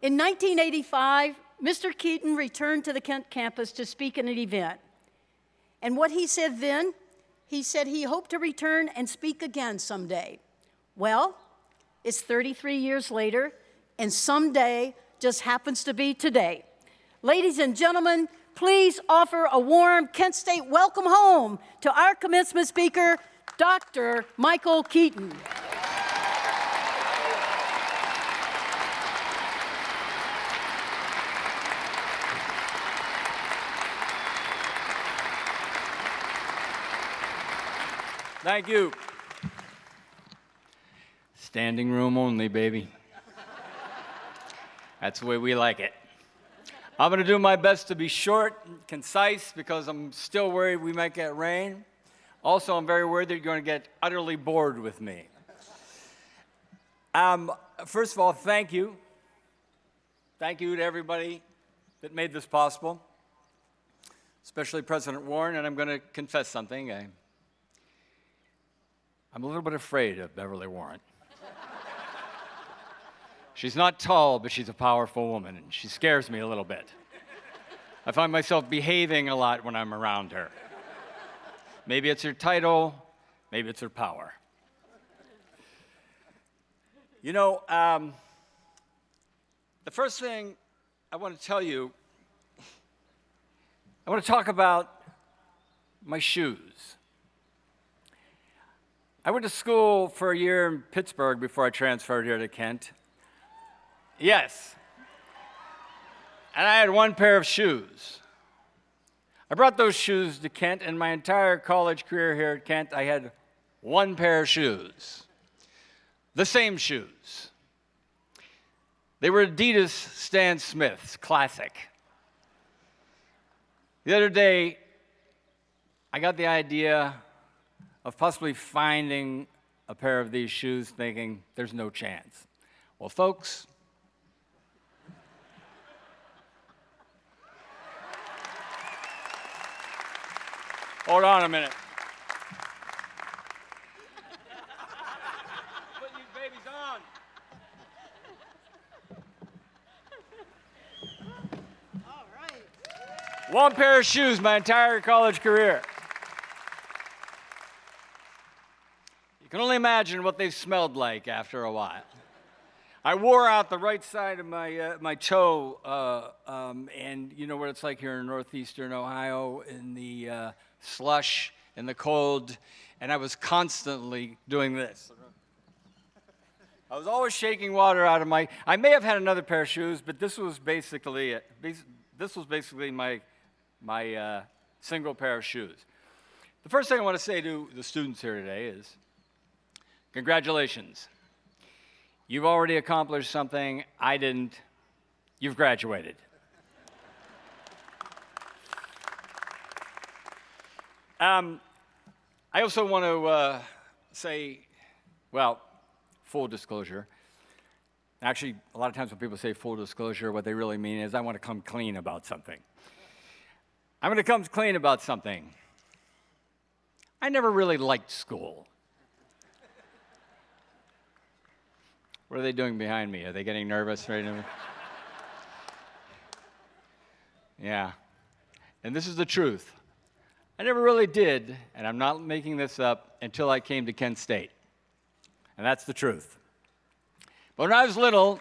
In 1985, Mr. Keaton returned to the Kent campus to speak at an event. And what he said then, he said he hoped to return and speak again someday. Well, it's 33 years later, and someday just happens to be today. Ladies and gentlemen, please offer a warm Kent State welcome home to our commencement speaker, Dr. Michael Keaton. Thank you. Standing room only, baby. That's the way we like it. I'm going to do my best to be short and concise because I'm still worried we might get rain. Also, I'm very worried that you're going to get utterly bored with me. First of all, thank you. Thank you to everybody that made this possible, especially President Warren, and I'm going to confess something. I'm a little bit afraid of Beverly Warren. She's not tall, but she's a powerful woman, and she scares me a little bit. I find myself behaving a lot when I'm around her. Maybe it's her title, maybe it's her power. You know, the first thing I want to tell you, I want to talk about my shoes. I went to school for a year in Pittsburgh before I transferred here to Kent. Yes. And I had one pair of shoes. I brought those shoes to Kent, and my entire college career here at Kent, I had one pair of shoes. The same shoes. They were Adidas Stan Smiths, classic. The other day, I got the idea of possibly finding a pair of these shoes, thinking there's no chance. Well, folks, hold on a minute. Put these babies on. All right. One pair of shoes my entire college career. You can only imagine what they smelled like after a while. I wore out the right side of my toe, and you know what it's like here in northeastern Ohio in the slush and the cold, and I was constantly doing this. I was always shaking water out of my. I may have had another pair of shoes, but this was basically it. This was basically my single pair of shoes. The first thing I want to say to the students here today is, congratulations. You've already accomplished something I didn't. You've graduated. I also want to say, well, full disclosure. Actually, a lot of times when people say full disclosure, what they really mean is I want to come clean about something. I'm going to come clean about something. I never really liked school. What are they doing behind me? Are they getting nervous right now? Yeah. And this is the truth. I never really did, and I'm not making this up, until I came to Kent State. And that's the truth. But when I was little,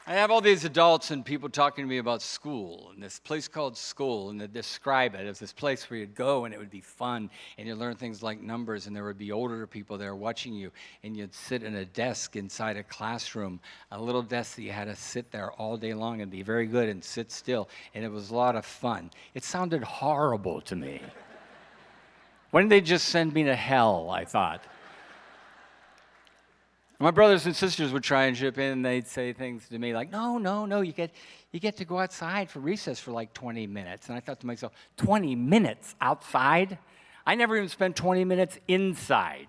I have all these adults and people talking to me about school, and this place called school, and they describe it as this place where you'd go and it would be fun, and you'd learn things like numbers, and there would be older people there watching you, and you'd sit in a desk inside a classroom, a little desk that you had to sit there all day long and be very good and sit still, and it was a lot of fun. It sounded horrible to me. Why didn't they just send me to hell, I thought. My brothers and sisters would try and chip in, and they'd say things to me like, no, you get to go outside for recess for like 20 minutes. And I thought to myself, 20 minutes outside? I never even spent 20 minutes inside.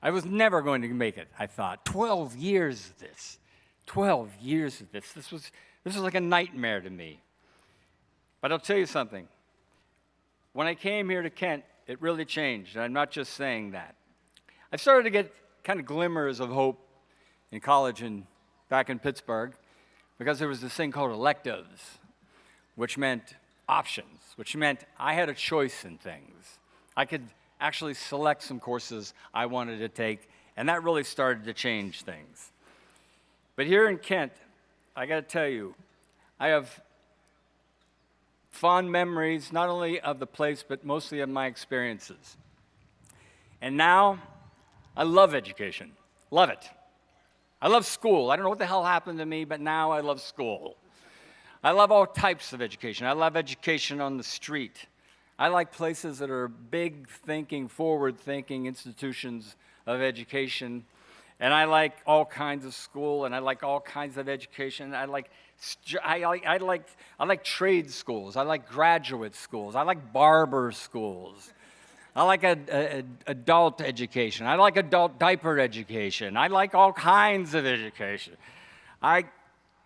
I was never going to make it, I thought. 12 years of this. 12 years of this. This was like a nightmare to me. But I'll tell you something. When I came here to Kent, it really changed. And I'm not just saying that. I started to get kind of glimmers of hope in college and back in Pittsburgh because there was this thing called electives, which meant options, which meant I had a choice in things. I could actually select some courses I wanted to take, and that really started to change things. But here in Kent, I got to tell you, I have fond memories not only of the place, but mostly of my experiences. And now, I love education. Love it. I love school. I don't know what the hell happened to me, but now I love school. I love all types of education. I love education on the street. I like places that are big thinking, forward thinking institutions of education. And I like all kinds of school, and I like all kinds of education. I like trade schools. I like graduate schools. I like barber schools. I like adult education. I like adult diaper education. I like all kinds of education. I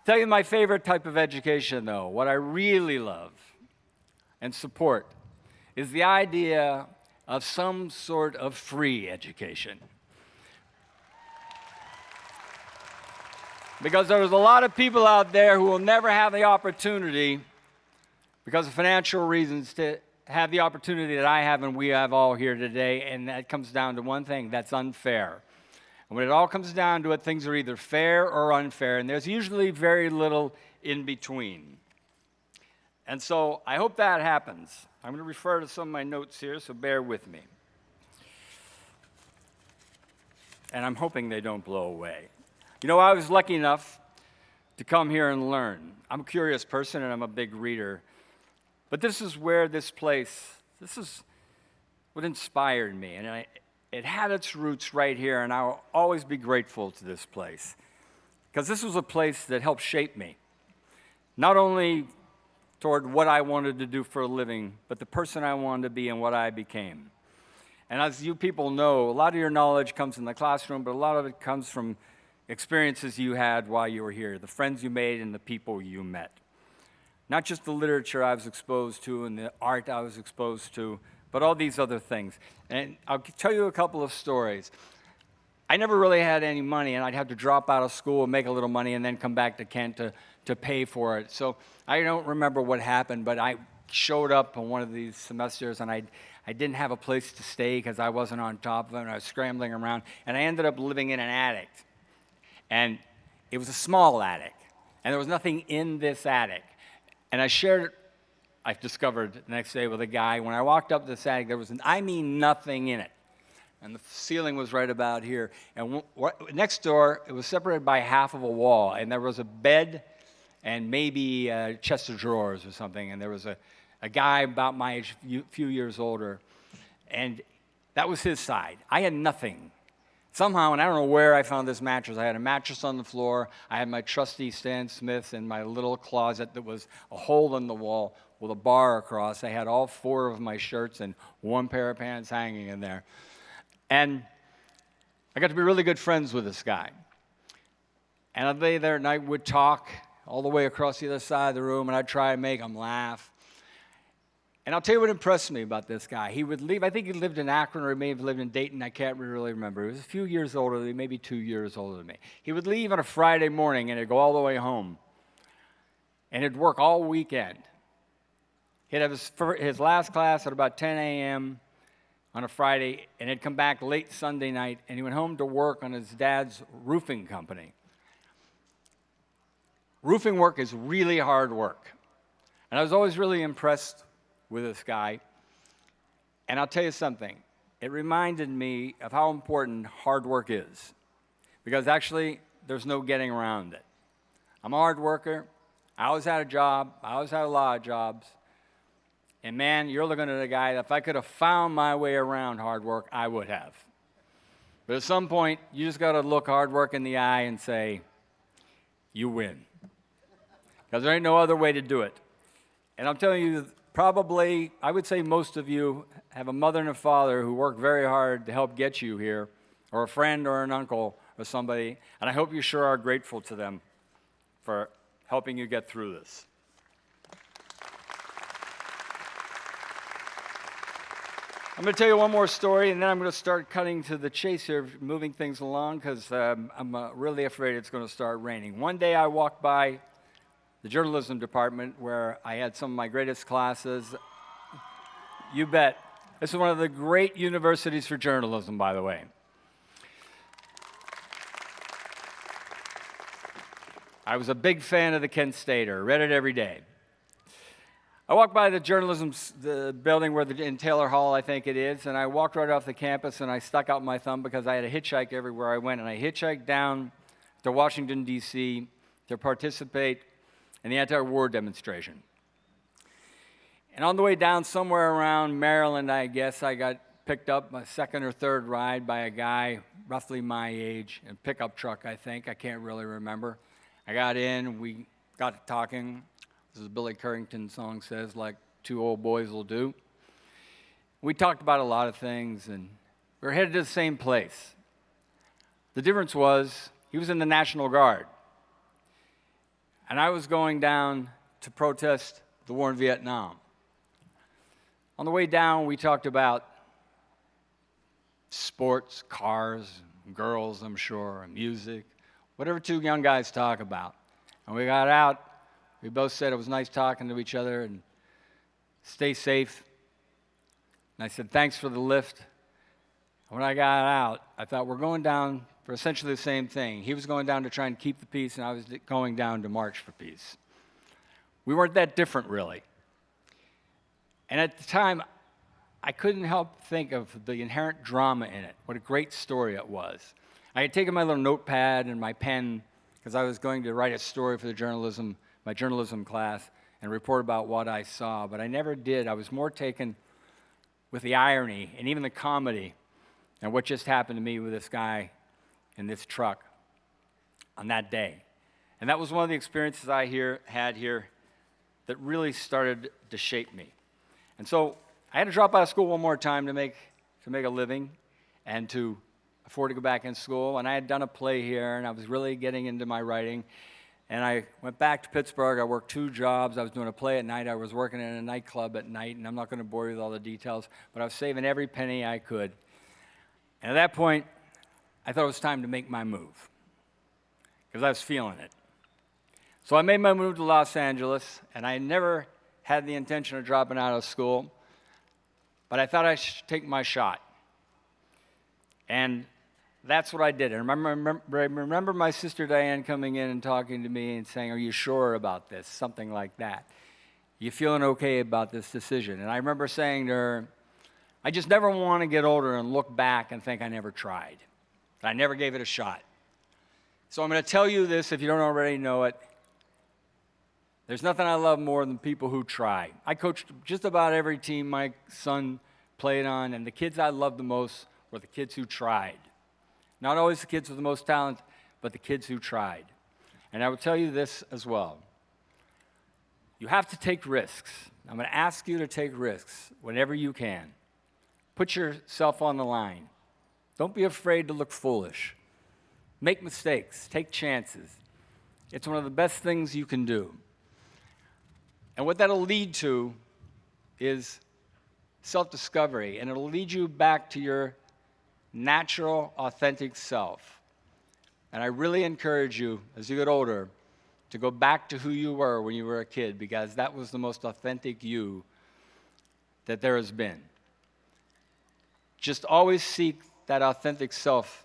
tell you my favorite type of education, though, what I really love and support is the idea of some sort of free education. Because there's a lot of people out there who will never have the opportunity, because of financial reasons, to have the opportunity that I have and we have all here today, and that comes down to one thing: that's unfair. And when it all comes down to it, things are either fair or unfair, and there's usually very little in between. And so I hope that happens. I'm going to refer to some of my notes here, so bear with me. And I'm hoping they don't blow away. You know, I was lucky enough to come here and learn. I'm a curious person, and I'm a big reader. But this is where this is what inspired me. And it had its roots right here, and I'll always be grateful to this place. Because this was a place that helped shape me. Not only toward what I wanted to do for a living, but the person I wanted to be and what I became. And as you people know, a lot of your knowledge comes in the classroom, but a lot of it comes from experiences you had while you were here, the friends you made and the people you met. Not just the literature I was exposed to and the art I was exposed to, but all these other things. And I'll tell you a couple of stories. I never really had any money, and I'd have to drop out of school and make a little money and then come back to Kent to pay for it. So I don't remember what happened, but I showed up on one of these semesters, and I didn't have a place to stay because I wasn't on top of it, and I was scrambling around, and I ended up living in an attic. And it was a small attic, and there was nothing in this attic. And I discovered the next day with a guy, when I walked up this attic, there was nothing in it. And the ceiling was right about here. And next door, it was separated by half of a wall, and there was a bed and maybe a chest of drawers or something. And there was a guy about my age, few years older, and that was his side. I had nothing. Somehow, and I don't know where I found this mattress. I had a mattress on the floor. I had my trusty Stan Smiths in my little closet that was a hole in the wall with a bar across. I had all 4 of my shirts and 1 pair of pants hanging in there. And I got to be really good friends with this guy. And I'd lay there at night, would talk all the way across the other side of the room, and I'd try and make him laugh. And I'll tell you what impressed me about this guy. He would leave. I think he lived in Akron, or he may have lived in Dayton. I can't really remember. He was a few years older than me, maybe 2 years older than me. He would leave on a Friday morning, and he'd go all the way home. And he'd work all weekend. He'd have his last class at about 10 a.m. on a Friday, and he'd come back late Sunday night, and he went home to work on his dad's roofing company. Roofing work is really hard work. And I was always really impressed with this guy. And I'll tell you something. It reminded me of how important hard work is. Because actually, there's no getting around it. I'm a hard worker. I always had a job. I always had a lot of jobs. And man, you're looking at a guy that if I could have found my way around hard work, I would have. But at some point, you just got to look hard work in the eye and say, you win. Because there ain't no other way to do it. And I'm telling you, probably, I would say most of you have a mother and a father who work very hard to help get you here, or a friend or an uncle or somebody, and I hope you sure are grateful to them for helping you get through this. I'm going to tell you one more story, and then I'm going to start cutting to the chase here, moving things along, because I'm really afraid it's going to start raining. One day I walked by the journalism department where I had some of my greatest classes. You bet. This is one of the great universities for journalism, by the way. I was a big fan of the Kent Stater, read it every day. I walked by the building in Taylor Hall, I think it is, and I walked right off the campus and I stuck out my thumb because I had to hitchhike everywhere I went, and I hitchhiked down to Washington, D.C. to participate in the anti-war demonstration. And on the way down, somewhere around Maryland, I guess, I got picked up my second or third ride by a guy roughly my age, in a pickup truck, I think. I can't really remember. I got in, we got to talking. As the Billy Currington song says, like two old boys will do. We talked about a lot of things, and we were headed to the same place. The difference was he was in the National Guard, and I was going down to protest the war in Vietnam. On the way down, we talked about sports, cars, girls, I'm sure, and music, whatever two young guys talk about. And we got out. We both said it was nice talking to each other and stay safe. And I said, thanks for the lift. When I got out, I thought we're going down for essentially the same thing. He was going down to try and keep the peace, and I was going down to march for peace. We weren't that different, really. And at the time, I couldn't help think of the inherent drama in it, what a great story it was. I had taken my little notepad and my pen because I was going to write a story for my journalism class and report about what I saw, but I never did. I was more taken with the irony and even the comedy and what just happened to me with this guy in this truck on that day. And that was one of the experiences I had here that really started to shape me. And so I had to drop out of school one more time to make a living and to afford to go back in school. And I had done a play here, and I was really getting into my writing. And I went back to Pittsburgh. I worked 2 jobs. I was doing a play at night. I was working in a nightclub at night, and I'm not going to bore you with all the details, but I was saving every penny I could. And at that point, I thought it was time to make my move because I was feeling it. So I made my move to Los Angeles, and I never had the intention of dropping out of school, but I thought I should take my shot. And that's what I did. And I remember my sister Diane coming in and talking to me and saying, are you sure about this? Something like that. You feeling okay about this decision? And I remember saying to her, I just never want to get older and look back and think I never tried. I never gave it a shot. So I'm going to tell you this if you don't already know it. There's nothing I love more than people who try. I coached just about every team my son played on, and the kids I loved the most were the kids who tried. Not always the kids with the most talent, but the kids who tried. And I will tell you this as well. You have to take risks. I'm going to ask you to take risks whenever you can. Put yourself on the line. Don't be afraid to look foolish. Make mistakes. Take chances. It's one of the best things you can do. And what that'll lead to is self-discovery, and it'll lead you back to your natural, authentic self. And I really encourage you, as you get older, to go back to who you were when you were a kid, because that was the most authentic you that there has been. Just always seek that authentic self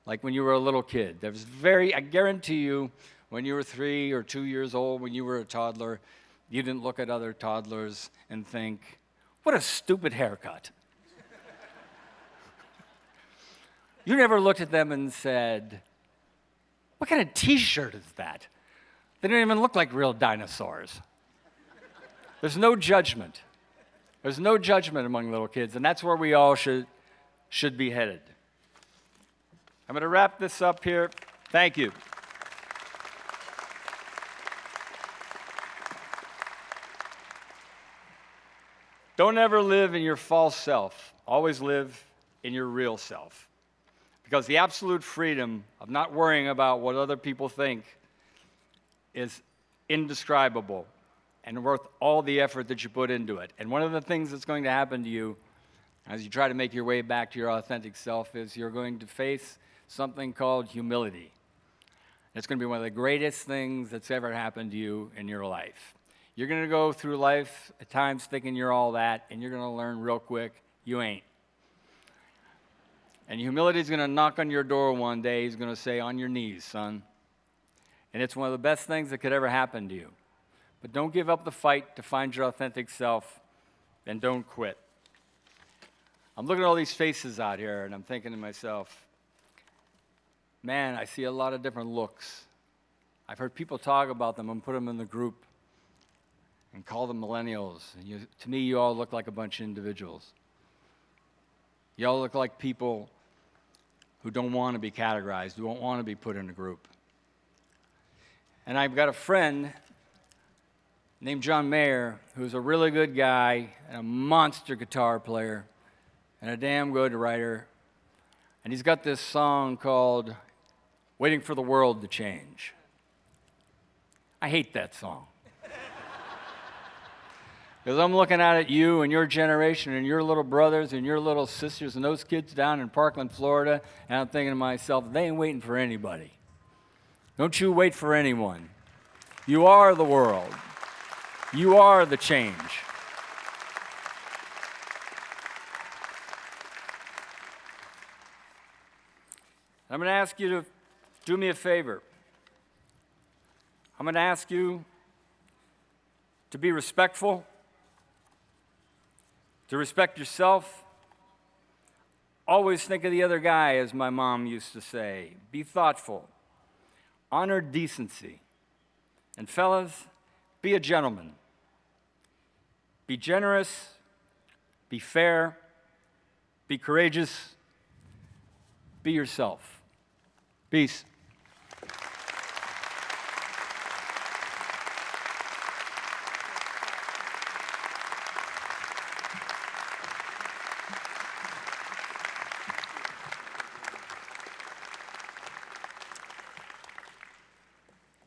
like when you were a little kid. I guarantee you, when you were 3 or 2 years old, when you were a toddler, you didn't look at other toddlers and think, what a stupid haircut. You never looked at them and said, what kind of T-shirt is that? They don't even look like real dinosaurs. There's no judgment. There's no judgment among little kids, and that's where we all should be headed. I'm going to wrap this up here. Thank you. Don't ever live in your false self. Always live in your real self. Because the absolute freedom of not worrying about what other people think is indescribable and worth all the effort that you put into it. And one of the things that's going to happen to you as you try to make your way back to your authentic self is you're going to face something called humility. It's going to be one of the greatest things that's ever happened to you in your life. You're going to go through life at times thinking you're all that, and you're going to learn real quick you ain't. And humility is going to knock on your door one day. He's going to say, on your knees, son. And it's one of the best things that could ever happen to you. But don't give up the fight to find your authentic self, and don't quit. I'm looking at all these faces out here, and I'm thinking to myself, man, I see a lot of different looks. I've heard people talk about them and put them in the group and call them millennials. And to me, you all look like a bunch of individuals. You all look like people who don't want to be categorized, who don't want to be put in a group. And I've got a friend named John Mayer, who's a really good guy and a monster guitar player and a damn good writer. And he's got this song called Waiting for the World to Change. I hate that song. Because I'm looking out at you and your generation and your little brothers and your little sisters and those kids down in Parkland, Florida, and I'm thinking to myself, they ain't waiting for anybody. Don't you wait for anyone. You are the world. You are the change. I'm going to ask you to do me a favor. I'm going to ask you to be respectful, to respect yourself. Always think of the other guy, as my mom used to say. Be thoughtful. Honor decency. And fellas, be a gentleman. Be generous. Be fair. Be courageous. Be yourself. Peace.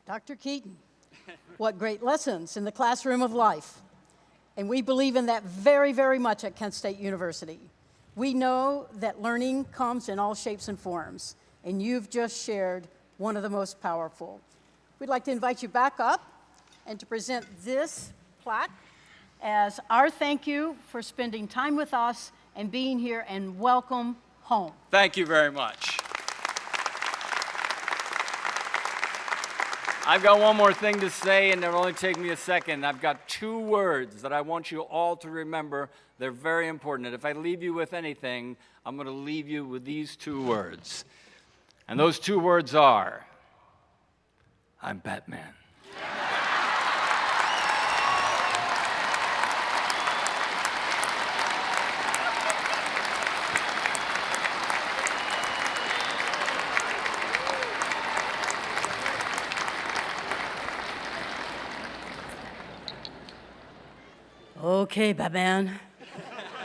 Dr. Keaton, what great lessons in the classroom of life. And we believe in that very, very much at Kent State University. We know that learning comes in all shapes and forms, and you've just shared one of the most powerful. We'd like to invite you back up and to present this plaque as our thank you for spending time with us and being here, and welcome home. Thank you very much. I've got one more thing to say, and it'll only take me a second. I've got 2 words that I want you all to remember. They're very important. And if I leave you with anything, I'm going to leave you with these 2 words. And those 2 words are, I'm Batman. Okay, Batman.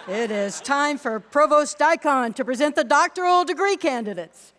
It is time for Provost Dicon to present the doctoral degree candidates.